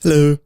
Hello.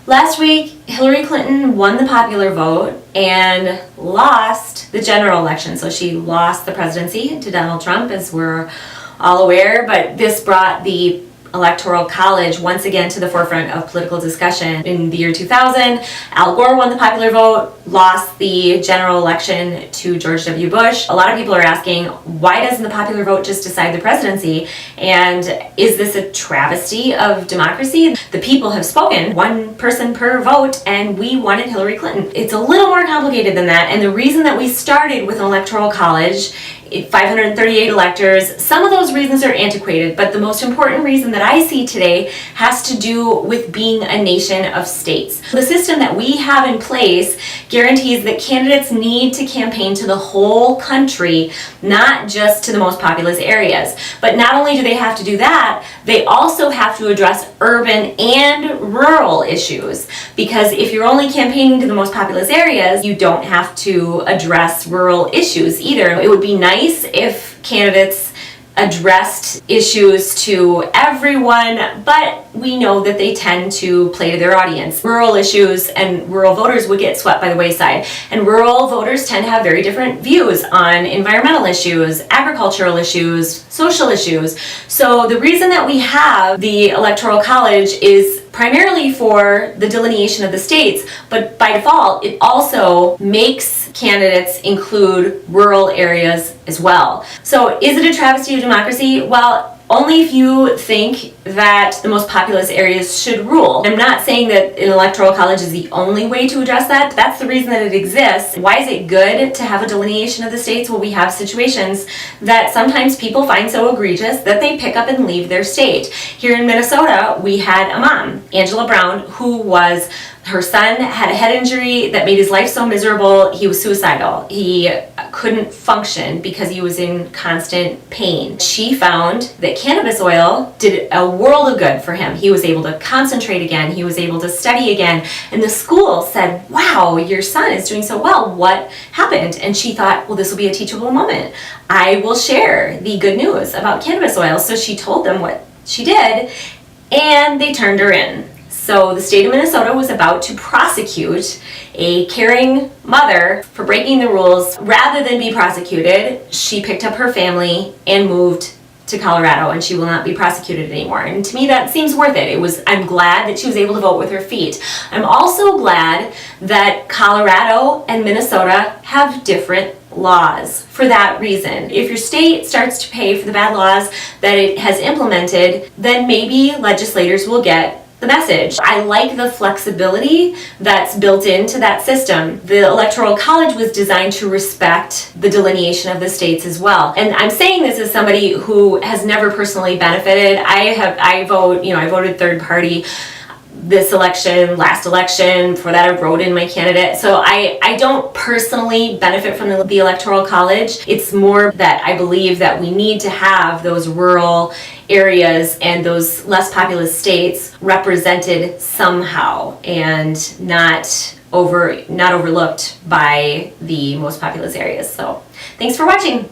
Last week, Hillary Clinton won the popular vote and lost the general election. So she lost the presidency to Donald Trump, as we're all aware, but this brought the Electoral College once again to the forefront of political discussion. In the year 2000, Al Gore won the popular vote, lost the general election to George W. Bush. A lot of people are asking, why doesn't the popular vote just decide the presidency? And is this a travesty of democracy? The people have spoken, one person per vote, and we wanted Hillary Clinton. It's a little more complicated than that, and the reason that we started with an Electoral College, 538 electors, some of those reasons are antiquated, but the most important reason that I see today has to do with being a nation of states. The system that we have in place guarantees that candidates need to campaign to the whole country, not just to the most populous areas. But not only do they have to do that, they also have to address urban and rural issues, because if you're only campaigning to the most populous areas, you don't have to address rural issues either. It would be nice if candidates addressed issues to everyone, but we know that they tend to play to their audience. Rural issues and rural voters would get swept by the wayside, and rural voters tend to have very different views on environmental issues, agricultural issues, social issues. So the reason that we have the Electoral College is primarily for the delineation of the states, but by default it also makes candidates include rural areas as well. So is it a travesty of democracy? Well, only if you think that the most populous areas should rule. I'm not saying that an electoral college is the only way to address that. That's the reason that it exists. Why is it good to have a delineation of the states? Well, we have situations that sometimes people find so egregious that they pick up and leave their state. Here in Minnesota, we had a mom, Angela Brown, her son had a head injury that made his life so miserable, he was suicidal. He couldn't function because he was in constant pain. She found that cannabis oil did a world of good for him. He was able to concentrate again, he was able to study again, and the school said, wow, your son is doing so well, what happened? And she thought, well, this will be a teachable moment. I will share the good news about cannabis oil. So she told them what she did, and they turned her in. So the state of Minnesota was about to prosecute a caring mother for breaking the rules. Rather than be prosecuted, she picked up her family and moved to Colorado, and she will not be prosecuted anymore. And to me, that seems worth it. I'm glad that she was able to vote with her feet. I'm also glad that Colorado and Minnesota have different laws for that reason. If your state starts to pay for the bad laws that it has implemented, then maybe legislators will get the message. I like the flexibility that's built into that system. The Electoral College was designed to respect the delineation of the states as well. And I'm saying this as somebody who has never personally benefited. I voted third party this election, last election. For that, I wrote in my candidate. So I don't personally benefit from the Electoral College. It's more that I believe that we need to have those rural areas and those less populous states represented somehow and not overlooked by the most populous areas. So thanks for watching.